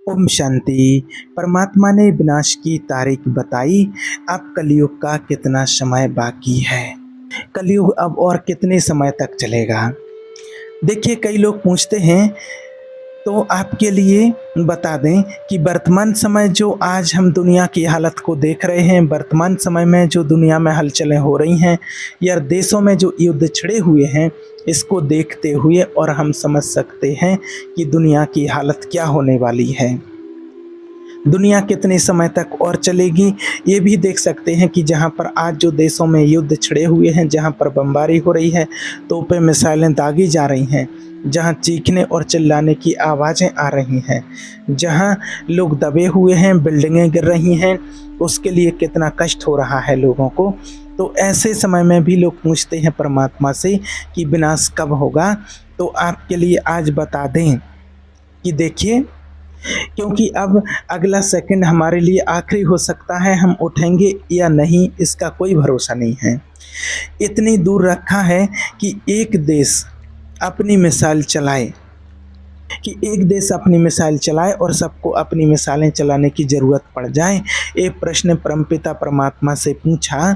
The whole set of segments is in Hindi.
ओम शांति। परमात्मा ने विनाश की तारीख बताई। अब कलयुग का कितना समय बाकी है? कलयुग अब और कितने समय तक चलेगा? देखिए, कई लोग पूछते हैं, तो आपके लिए बता दें कि वर्तमान समय जो आज हम दुनिया की हालत को देख रहे हैं, वर्तमान समय में जो दुनिया में हलचलें हो रही हैं या देशों में जो युद्ध छिड़े हुए हैं, इसको देखते हुए और हम समझ सकते हैं कि दुनिया की हालत क्या होने वाली है। दुनिया कितने समय तक और चलेगी, ये भी देख सकते हैं कि जहाँ पर आज जो देशों में युद्ध छिड़े हुए हैं, जहाँ पर बमबारी हो रही है, तोपें मिसाइलें दागी जा रही हैं, जहाँ चीखने और चिल्लाने की आवाज़ें आ रही हैं, जहाँ लोग दबे हुए हैं, बिल्डिंगें गिर रही हैं, उसके लिए कितना कष्ट हो रहा है लोगों को। तो ऐसे समय में भी लोग पूछते हैं परमात्मा से कि विनाश कब होगा। तो आपके लिए आज बता दें कि देखिए, क्योंकि अब अगला सेकंड हमारे लिए आखिरी हो सकता है, हम उठेंगे या नहीं इसका कोई भरोसा नहीं है। इतनी दूर रखा है कि एक देश अपनी मिसाइल चलाए और सबको अपनी मिसाइलें चलाने की ज़रूरत पड़ जाए। एक प्रश्न परमपिता परमात्मा से पूछा,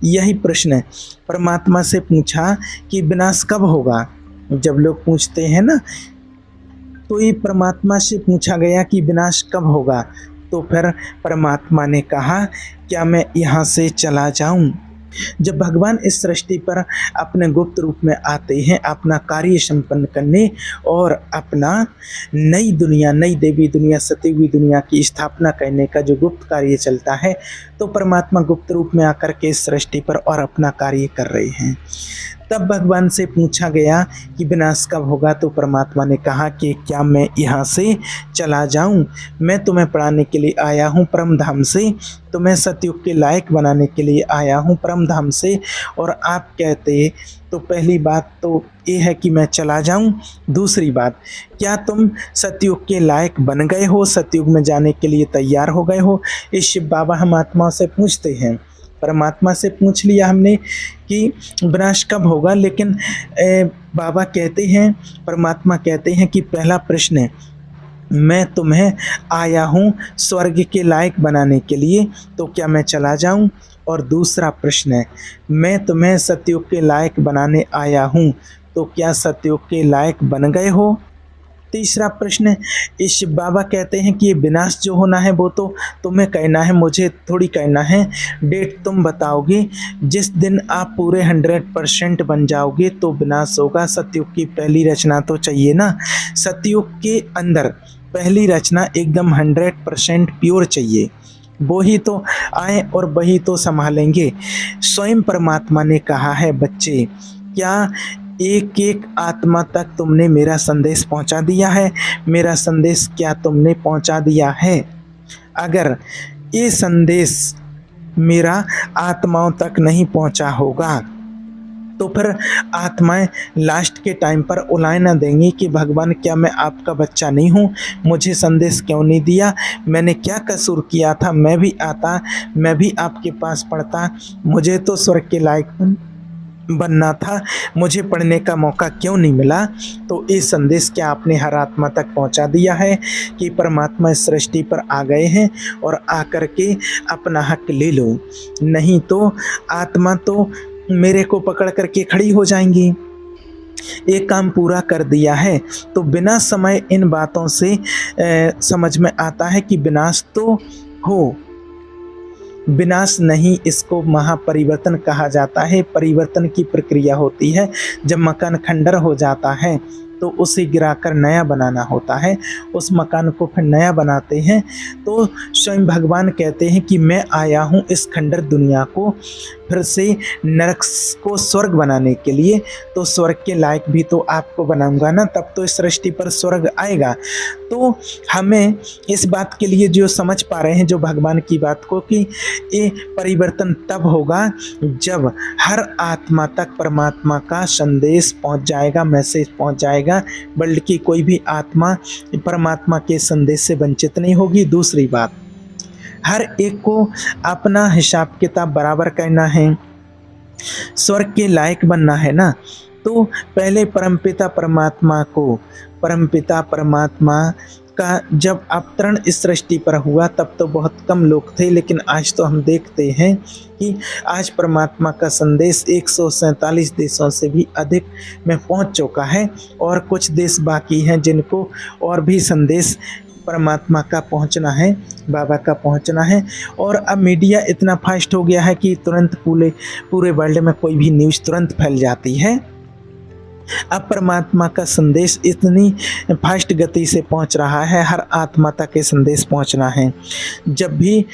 यही प्रश्न परमात्मा से पूछा कि विनाश कब होगा। जब लोग पूछते हैं ना, तो ये परमात्मा से पूछा गया कि विनाश कब होगा। तो फिर परमात्मा ने कहा, क्या मैं यहाँ से चला जाऊँ? जब भगवान इस सृष्टि पर अपने गुप्त रूप में आते हैं अपना कार्य संपन्न करने और अपना नई दुनिया, नई देवी दुनिया, सती हुई दुनिया की स्थापना करने का जो गुप्त कार्य चलता है, तो परमात्मा गुप्त रूप में आकर के इस सृष्टि पर और अपना कार्य कर रहे हैं। तब भगवान से पूछा गया कि विनाश कब होगा। तो परमात्मा ने कहा कि क्या मैं यहाँ से चला जाऊँ? मैं तुम्हें पढ़ाने के लिए आया हूँ परम धाम से, तुम्हें सतयुग के लायक बनाने के लिए आया हूँ परम धाम से। और आप कहते, तो पहली बात तो ये है कि मैं चला जाऊँ। दूसरी बात, क्या तुम सतयुग के लायक बन गए हो? सतयुग में जाने के लिए तैयार हो गए हो? इस शिव बाबा हम आत्माओं से पूछते हैं। परमात्मा से पूछ लिया हमने कि विनाश कब होगा, लेकिन बाबा कहते हैं, परमात्मा कहते हैं कि पहला प्रश्न है, मैं तुम्हें आया हूँ स्वर्ग के लायक बनाने के लिए, तो क्या मैं चला जाऊँ? और दूसरा प्रश्न है, मैं तुम्हें सतयुग के लायक बनाने आया हूँ, तो क्या सतयुग के लायक बन गए हो? तीसरा प्रश्न, इस बाबा कहते हैं कि ये विनाश जो होना है वो तो तुम्हें कहना है, मुझे थोड़ी कहना है। डेट तुम बताओगे, जिस दिन आप पूरे 100% बन जाओगे तो विनाश होगा। सतयुग की पहली रचना तो चाहिए ना, सतयुग के अंदर पहली रचना एकदम 100% प्योर चाहिए, वो ही तो आए और वही तो संभालेंगे। स्वयं परमात्मा ने कहा है, बच्चे क्या एक एक आत्मा तक तुमने मेरा संदेश पहुंचा दिया है? मेरा संदेश क्या तुमने पहुंचा दिया है? अगर ये संदेश मेरा आत्माओं तक नहीं पहुंचा होगा तो फिर आत्माएं लास्ट के टाइम पर उलायना देंगी कि भगवान, क्या मैं आपका बच्चा नहीं हूँ? मुझे संदेश क्यों नहीं दिया? मैंने क्या कसूर किया था? मैं भी आता, मैं भी आपके पास पढ़ता, मुझे तो स्वर्ग के लायक बनना था, मुझे पढ़ने का मौका क्यों नहीं मिला? तो ये संदेश क्या आपने हर आत्मा तक पहुंचा दिया है कि परमात्मा इस सृष्टि पर आ गए हैं और आकर के अपना हक ले लो? नहीं तो आत्मा तो मेरे को पकड़ करके खड़ी हो जाएंगी। एक काम पूरा कर दिया है, तो बिना समय इन बातों से समझ में आता है कि विनाश तो हो, विनाश नहीं, इसको महापरिवर्तन कहा जाता है। परिवर्तन की प्रक्रिया होती है, जब मकान खंडर हो जाता है तो उसे गिराकर नया बनाना होता है, उस मकान को फिर नया बनाते हैं। तो स्वयं भगवान कहते हैं कि मैं आया हूँ इस खंडर दुनिया को फिर से नरक को स्वर्ग बनाने के लिए, तो स्वर्ग के लायक भी तो आपको बनाऊंगा ना, तब तो इस सृष्टि पर स्वर्ग आएगा। तो हमें इस बात के लिए जो समझ पा रहे हैं जो भगवान की बात को, कि ये परिवर्तन तब होगा जब हर आत्मा तक परमात्मा का संदेश पहुंच जाएगा, मैसेज पहुंच जाएगा। वर्ल्ड की कोई भी आत्मा परमात्मा के संदेश से वंचित नहीं होगी। दूसरी बात, हर एक को अपना हिसाब किताब बराबर करना है, स्वर्ग के लायक बनना है ना। तो पहले परमपिता परमात्मा का जब अवतरण इस सृष्टि पर हुआ तब तो बहुत कम लोग थे, लेकिन आज तो हम देखते हैं कि आज परमात्मा का संदेश 147 देशों से भी अधिक में पहुंच चुका है और कुछ देश बाकी हैं जिनको और भी संदेश परमात्मा का पहुंचना है, बाबा का पहुंचना है। और अब मीडिया इतना फास्ट हो गया है कि तुरंत पूरे वर्ल्ड में कोई भी न्यूज़ तुरंत फैल जाती है। अब परमात्मा का संदेश इतनी फास्ट गति से पहुंच रहा है, हर आत्मा तक ये संदेश पहुंचना है। जब भी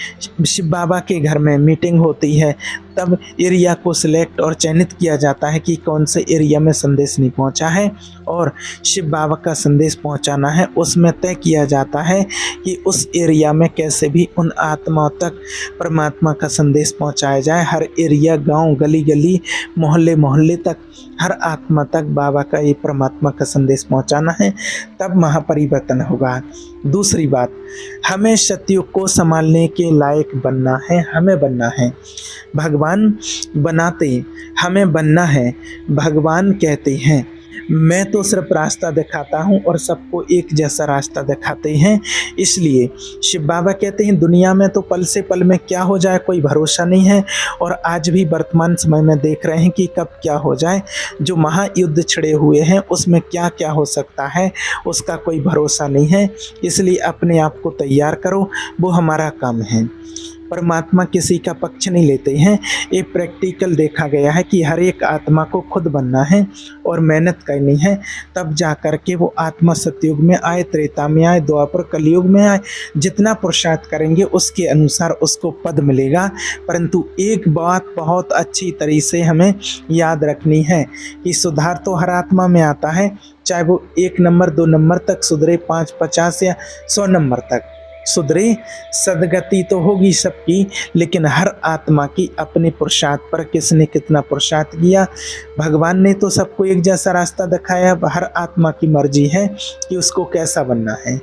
शिव बाबा के घर में मीटिंग होती है तब एरिया को सिलेक्ट और चयनित किया जाता है कि कौन से एरिया में संदेश नहीं पहुंचा है और शिव बाबा का संदेश पहुंचाना है। उसमें तय किया जाता है कि उस एरिया में कैसे भी उन आत्माओं तक परमात्मा का संदेश पहुंचाया जाए। हर एरिया, गांव, गली गली, मोहल्ले मोहल्ले तक, हर आत्मा तक बाबा का ये परमात्मा का संदेश पहुंचाना है, तब महापरिवर्तन होगा। दूसरी बात, हमें सतयुग को संभालने के लायक बनना है, हमें बनना है। भगवान बनाते, हमें बनना है। भगवान कहते हैं मैं तो सिर्फ रास्ता दिखाता हूँ और सबको एक जैसा रास्ता दिखाते हैं। इसलिए शिव बाबा कहते हैं दुनिया में तो पल से पल में क्या हो जाए कोई भरोसा नहीं है, और आज भी वर्तमान समय में देख रहे हैं कि कब क्या हो जाए। जो महायुद्ध छिड़े हुए हैं उसमें क्या क्या हो सकता है उसका कोई भरोसा नहीं है। इसलिए अपने आप को तैयार करो, वो हमारा काम है। परमात्मा किसी का पक्ष नहीं लेते हैं। ये प्रैक्टिकल देखा गया है कि हर एक आत्मा को खुद बनना है और मेहनत करनी है, तब जा कर के वो आत्मा सतयुग में आए, त्रेता में आए, द्वापर कलयुग में आए। जितना पुरुषार्थ करेंगे उसके अनुसार उसको पद मिलेगा। परंतु एक बात बहुत अच्छी तरह से हमें याद रखनी है कि सुधार तो हर आत्मा में आता है, चाहे वो 1 नंबर 2 नंबर तक सुधरे, 5, 50 या 100 नंबर तक सुधरे। सदगति तो होगी सबकी, लेकिन हर आत्मा की अपने पुरुषार्थ पर किसने कितना पुरुषार्थ किया। भगवान ने तो सबको एक जैसा रास्ता दिखाया, हर आत्मा की मर्जी है कि उसको कैसा बनना है।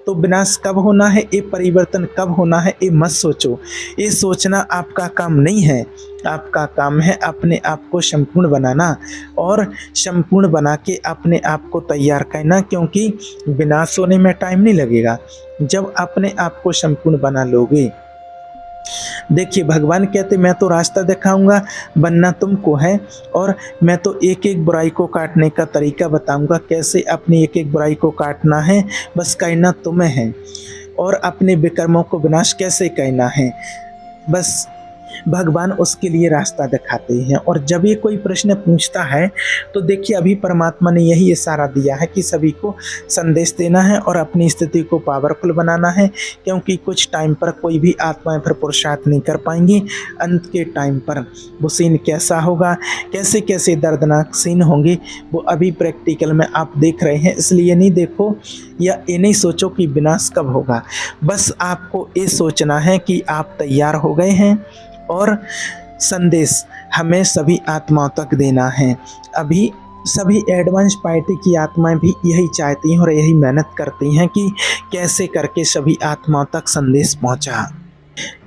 तो विनाश कब होना है, ये परिवर्तन कब होना है, ये मत सोचो। ये सोचना आपका काम नहीं है। आपका काम है अपने आप को संपूर्ण बनाना और संपूर्ण बना के अपने आप को तैयार करना, क्योंकि विनाश होने में टाइम नहीं लगेगा जब अपने आप को संपूर्ण बना लोगे। देखिए भगवान कहते मैं तो रास्ता दिखाऊंगा, बनना तुमको है, और मैं तो एक एक बुराई को काटने का तरीका बताऊंगा, कैसे अपनी एक एक बुराई को काटना है, बस कहना तुम्हें है। और अपने विकर्मों को विनाश कैसे कहना है, बस भगवान उसके लिए रास्ता दिखाते हैं। और जब ये कोई प्रश्न पूछता है तो देखिए अभी परमात्मा ने यही इशारा दिया है कि सभी को संदेश देना है और अपनी स्थिति को पावरफुल बनाना है, क्योंकि कुछ टाइम पर कोई भी आत्माएं फिर पुरुषार्थ नहीं कर पाएंगी। अंत के टाइम पर वो सीन कैसा होगा, कैसे कैसे दर्दनाक सीन होंगे, वो अभी प्रैक्टिकल में आप देख रहे हैं। इसलिए नहीं देखो या ये नहीं सोचो कि विनाश कब होगा, बस आपको ये सोचना है कि आप तैयार हो गए हैं और संदेश हमें सभी आत्माओं तक देना है। अभी सभी एडवांस पार्टी की आत्माएं भी यही चाहती हैं और यही मेहनत करती हैं कि कैसे करके सभी आत्माओं तक संदेश पहुंचा,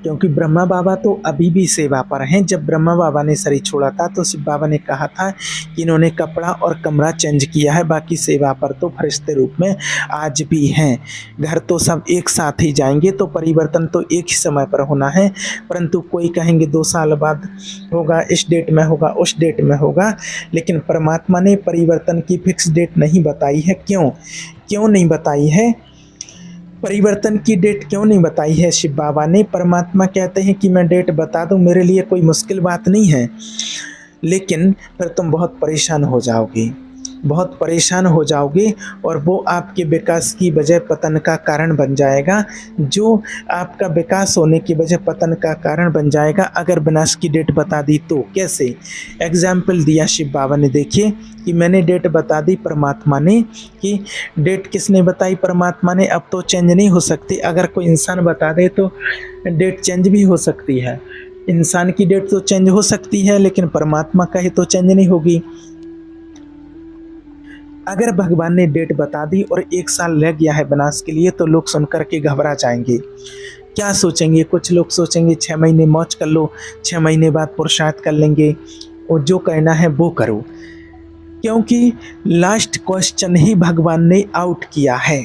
क्योंकि ब्रह्मा बाबा तो अभी भी सेवा पर हैं। जब ब्रह्मा बाबा ने शरीर छोड़ा था तो शिव बाबा ने कहा था कि इन्होंने कपड़ा और कमरा चेंज किया है, बाकी सेवा पर तो फरिश्ते रूप में आज भी हैं। घर तो सब एक साथ ही जाएंगे, तो परिवर्तन तो एक ही समय पर होना है। परंतु कोई कहेंगे 2 साल बाद होगा, इस डेट में होगा, उस डेट में होगा, लेकिन परमात्मा ने परिवर्तन की फिक्स डेट नहीं बताई है। क्यों नहीं बताई है? परिवर्तन की डेट क्यों नहीं बताई है शिव बाबा ने? परमात्मा कहते हैं कि मैं डेट बता दूं, मेरे लिए कोई मुश्किल बात नहीं है, लेकिन फिर तुम बहुत परेशान हो जाओगे, बहुत परेशान हो जाओगे, और वो आपके विकास की बजाय पतन का कारण बन जाएगा। जो आपका विकास होने की बजाय पतन का कारण बन जाएगा अगर विनाश की डेट बता दी तो। कैसे? एग्जाम्पल दिया शिव बाबा ने, देखिए कि मैंने डेट बता दी परमात्मा ने, कि डेट किसने बताई? परमात्मा ने। अब तो चेंज नहीं हो सकती, अगर कोई इंसान बता दे तो डेट चेंज भी हो सकती है। इंसान की डेट तो चेंज हो सकती है, लेकिन परमात्मा का ही तो चेंज नहीं होगी। अगर भगवान ने डेट बता दी और 1 साल लग गया है विनाश के लिए, तो लोग सुनकर के घबरा जाएंगे। क्या सोचेंगे? कुछ लोग सोचेंगे 6 महीने मौज कर लो, 6 महीने बाद पुरुषार्थ कर लेंगे, और जो कहना है वो करो, क्योंकि लास्ट क्वेश्चन ही भगवान ने आउट किया है।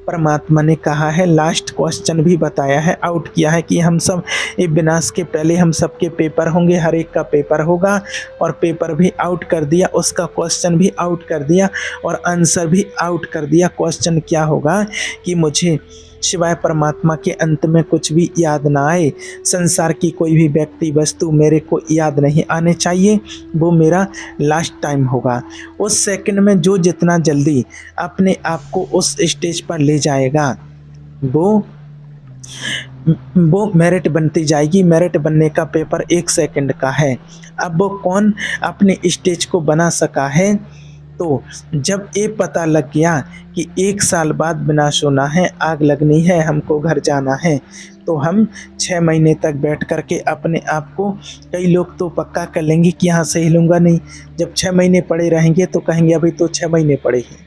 परमात्मा ने कहा है, लास्ट क्वेश्चन भी बताया है, आउट किया है कि हम सब ये विनाश के पहले हम सबके पेपर होंगे, हर एक का पेपर होगा, और पेपर भी आउट कर दिया, उसका क्वेश्चन भी आउट कर दिया और आंसर भी आउट कर दिया। क्वेश्चन क्या होगा कि मुझे सिवाय परमात्मा के अंत में कुछ भी याद ना आए, संसार की कोई भी व्यक्ति वस्तु मेरे को याद नहीं आने चाहिए, वो मेरा लास्ट टाइम होगा। उस सेकंड में जो जितना जल्दी अपने आप को उस स्टेज पर ले जाएगा वो मेरिट बनती जाएगी। मेरिट बनने का पेपर 1 सेकंड का है। अब वो कौन अपने स्टेज को बना सका है? तो जब ये पता लग गया कि 1 साल बाद विनाश होना है, आग लगनी है, हमको घर जाना है, तो हम 6 महीने तक बैठ कर के अपने आप को, कई लोग तो पक्का कर लेंगे कि यहाँ से हिलूंगा नहीं। जब 6 महीने पड़े रहेंगे तो कहेंगे अभी तो 6 महीने पड़े हैं।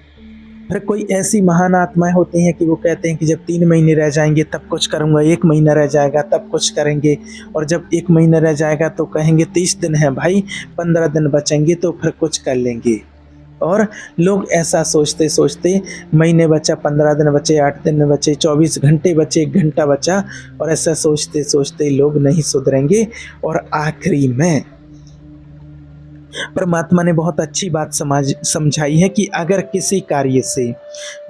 फिर कोई ऐसी महान आत्माएं होती हैं कि वो कहते हैं कि जब 3 महीने रह जाएंगे तब कुछ करूँगा, 1 महीना रह जाएगा तब कुछ करेंगे, और जब 1 महीना रह जाएगा तो कहेंगे 30 दिन है भाई, 15 दिन बचेंगे तो फिर कुछ कर लेंगे। और लोग ऐसा सोचते सोचते महीने बचा, 15 दिन बचे, 8 दिन बचे, 24 घंटे बचे, 1 घंटा बचा, और ऐसा सोचते सोचते लोग नहीं सुधरेंगे। और आखिरी में परमात्मा ने बहुत अच्छी बात समझाई है कि अगर किसी कार्य से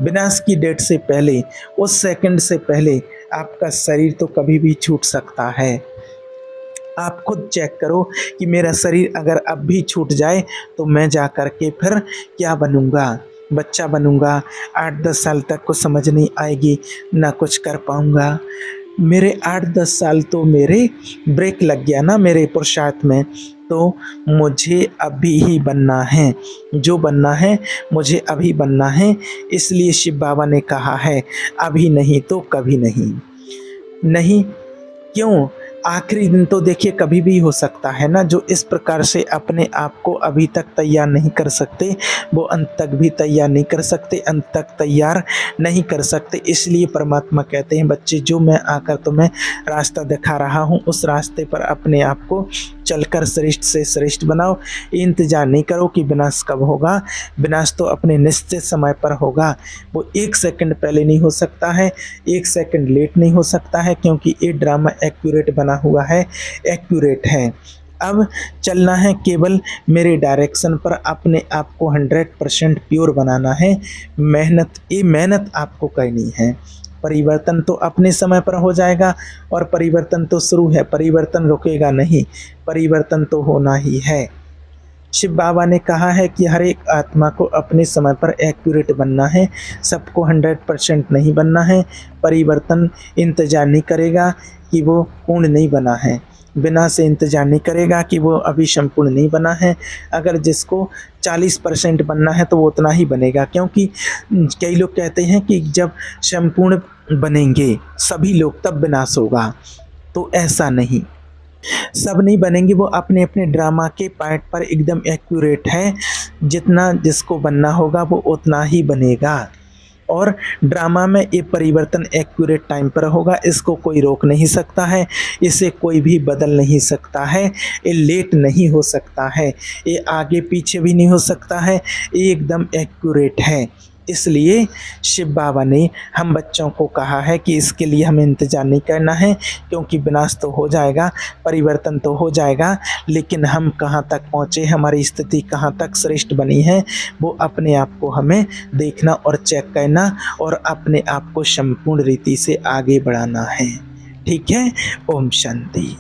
विनाश की डेट से पहले, उस सेकंड से पहले आपका शरीर तो कभी भी छूट सकता है। आप खुद चेक करो कि मेरा शरीर अगर अब भी छूट जाए तो मैं जा कर के फिर क्या बनूंगा? बच्चा बनूंगा, 8-10 साल तक को समझ नहीं आएगी, ना कुछ कर पाऊंगा। मेरे 8-10 साल तो मेरे ब्रेक लग गया ना मेरे पुरुषार्थ में, तो मुझे अभी ही बनना है, जो बनना है मुझे अभी बनना है। इसलिए शिव बाबा ने कहा है, अभी नहीं तो कभी नहीं। नहीं क्यों? आखिरी दिन तो देखिए कभी भी हो सकता है ना। जो इस प्रकार से अपने आप को अभी तक तैयार नहीं कर सकते, वो अंत तक भी तैयार नहीं कर सकते, अंत तक तैयार नहीं कर सकते। इसलिए परमात्मा कहते हैं, बच्चे जो मैं आकर तुम्हें रास्ता दिखा रहा हूँ, उस रास्ते पर अपने आप को चलकर श्रेष्ठ से श्रेष्ठ बनाओ। इंतजार नहीं करो कि विनाश कब होगा। विनाश तो अपने निश्चित समय पर होगा। वो 1 सेकंड पहले नहीं हो सकता है, 1 सेकंड लेट नहीं हो सकता है, क्योंकि ये ड्रामा एक्यूरेट बना हुआ है, एक्यूरेट है। अब चलना है केवल मेरे डायरेक्शन पर, अपने आप को 100% प्योर बनाना है। मेहनत आपको करनी है। परिवर्तन तो अपने समय पर हो जाएगा, और परिवर्तन तो शुरू है, परिवर्तन रुकेगा नहीं, परिवर्तन तो होना ही है। शिव बाबा ने कहा है कि हर एक आत्मा को अपने समय पर एक्यूरेट बनना है, सबको 100% नहीं बनना है। परिवर्तन इंतजार नहीं करेगा कि वो पूर्ण नहीं बना है, बिना से इंतजार नहीं करेगा कि वो अभी संपूर्ण नहीं बना है। अगर जिसको 40% बनना है तो वो उतना ही बनेगा, क्योंकि कई लोग कहते हैं कि जब संपूर्ण बनेंगे सभी लोग तब विनाश होगा, तो ऐसा नहीं, सब नहीं बनेंगे। वो अपने अपने ड्रामा के पार्ट पर एकदम एक्यूरेट है, जितना जिसको बनना होगा वो उतना ही बनेगा। और ड्रामा में ये परिवर्तन एक्यूरेट टाइम पर होगा, इसको कोई रोक नहीं सकता है, इसे कोई भी बदल नहीं सकता है, ये लेट नहीं हो सकता है, ये आगे पीछे भी नहीं हो सकता है, ये एकदम एक्यूरेट है। इसलिए शिव बाबा ने हम बच्चों को कहा है कि इसके लिए हमें इंतज़ार नहीं करना है, क्योंकि विनाश तो हो जाएगा, परिवर्तन तो हो जाएगा, लेकिन हम कहाँ तक पहुँचे, हमारी स्थिति कहाँ तक श्रेष्ठ बनी है, वो अपने आप को हमें देखना और चेक करना, और अपने आप को संपूर्ण रीति से आगे बढ़ाना है। ठीक है। ओम शांति।